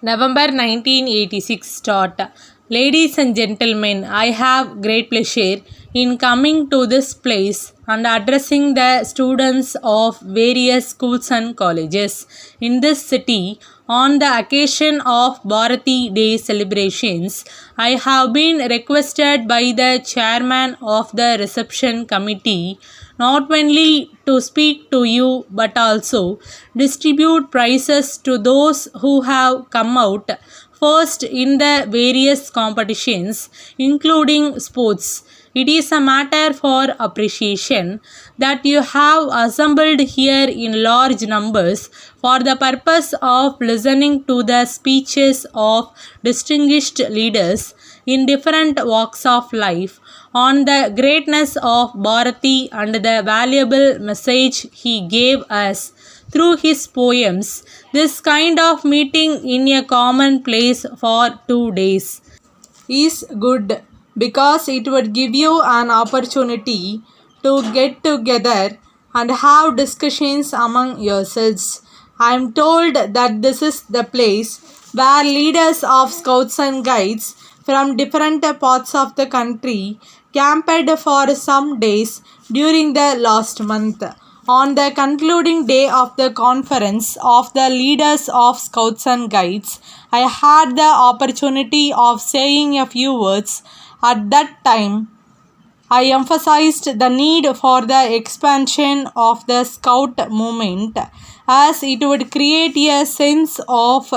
November 1986 start. Ladies and gentlemen, I have great pleasure in coming to this place and addressing the students of various schools and colleges in this city on the occasion of Bharati Day celebrations. I have been requested by the chairman of the reception committee not only to speak to you but also distribute prizes to those who have come out first in the various competitions, including sports. It is a matter for appreciation that you have assembled here in large numbers for the purpose of listening to the speeches of distinguished leaders in different walks of life on the greatness of Bharati and the valuable message he gave us through his poems. This kind of meeting in a common place for 2 days is good because it would give you an opportunity to get together and have discussions among yourselves. I am told that this is the place where leaders of scouts and guides from different parts of the country camped for some days during the last month. On the concluding day of the conference of the leaders of Scouts and Guides, I had the opportunity of saying a few words. At that time, I emphasized the need for the expansion of the Scout movement as it would create a sense of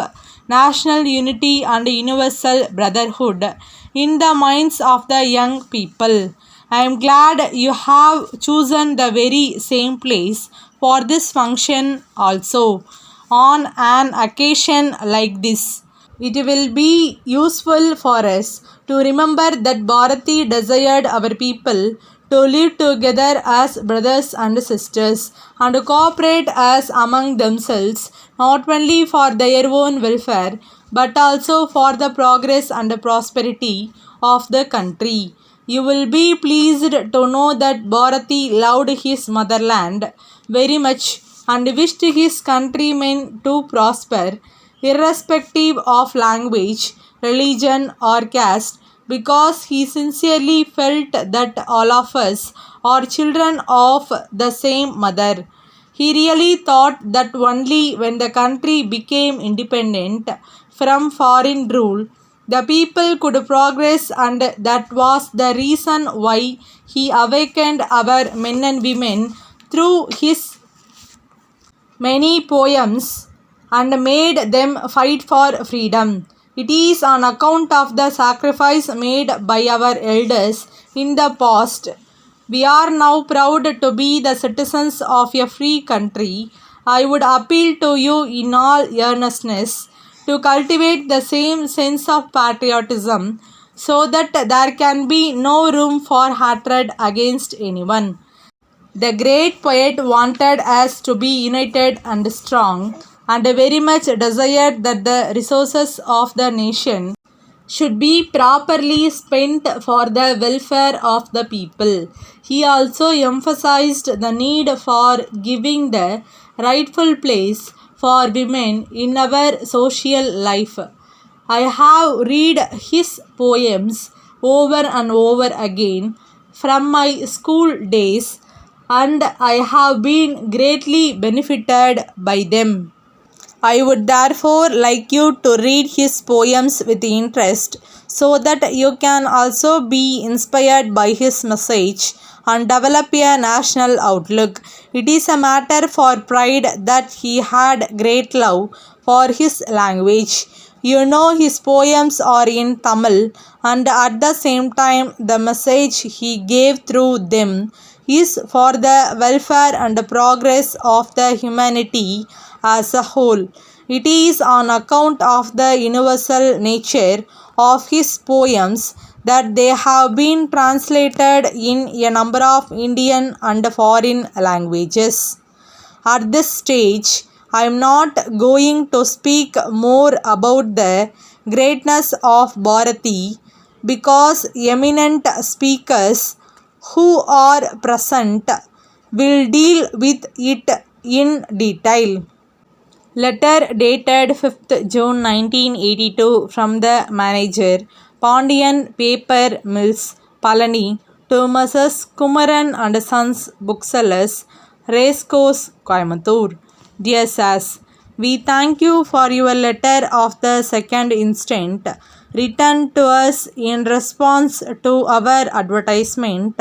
national unity and universal brotherhood in the minds of the young people. I am glad you have chosen the very same place for this function also on an occasion like this. It will be useful for us to remember that Bharati desired our people to live together as brothers and sisters and cooperate as among themselves, not only for their own welfare but also for the progress and prosperity of the country. You will be pleased to know that Bharati loved his motherland very much and wished his countrymen to prosper, irrespective of language, religion, or caste, because he sincerely felt that all of us are children of the same mother. He really thought that only when the country became independent from foreign rule, the people could progress, and that was the reason why he awakened our men and women through his many poems and made them fight for freedom. It is on account of the sacrifice made by our elders in the past. We are now proud to be the citizens of a free country. I would appeal to you in all earnestness to cultivate the same sense of patriotism so that there can be no room for hatred against anyone. The great poet wanted us to be united and strong, and very much desired that the resources of the nation should be properly spent for the welfare of the people. He also emphasized the need for giving the rightful place for women in our social life. I have read his poems over and over again from my school days, and I have been greatly benefited by them. I would therefore like you to read his poems with interest so that you can also be inspired by his message and develop a national outlook. It is a matter for pride that he had great love for his language. You know, his poems are in Tamil, and at the same time, the message he gave through them is for the welfare and progress of the humanity as a whole. It is on account of the universal nature of his poems that they have been translated in a number of Indian and foreign languages. At this stage, I am not going to speak more about the greatness of Bharati because eminent speakers who are present will deal with it in detail. Letter dated 5th June 1982 from the manager, Pandian Paper Mills, Palani, to Messrs. Kumaran and Sons Booksellers, Racecourse, Coimbatore. Dear Sas, we thank you for your letter of the 2nd instant, written to us in response to our advertisement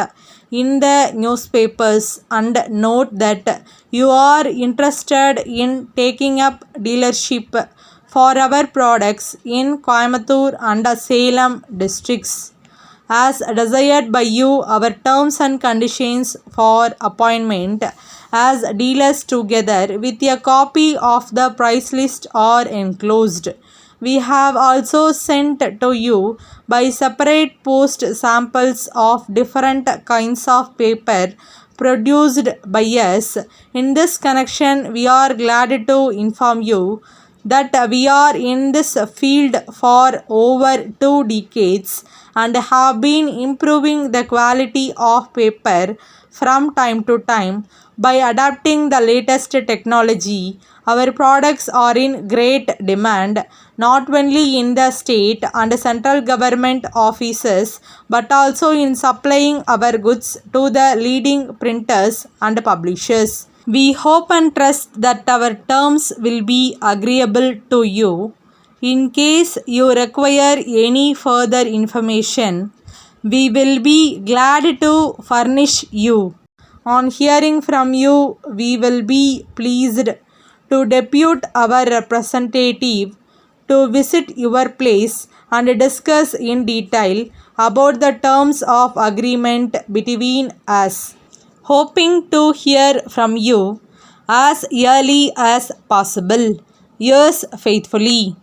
in the newspapers, and note that you are interested in taking up dealership for our products in Coimbatore and Salem districts. As desired by you, our terms and conditions for appointment as dealers together with a copy of the price list are enclosed. We have also sent to you by separate post samples of different kinds of paper produced by us. In this connection, we are glad to inform you that we are in this field for over 2 decades and have been improving the quality of paper from time to time by adapting the latest technology. Our products are in great demand not only in the state and central government offices but also in supplying our goods to the leading printers and publishers. We hope and trust that our terms will be agreeable to you. In case you require any further information, we will be glad to furnish you. On hearing from you, we will be pleased to depute our representative to visit your place and discuss in detail about the terms of agreement between us, hoping to hear from you as early as possible. Yours faithfully,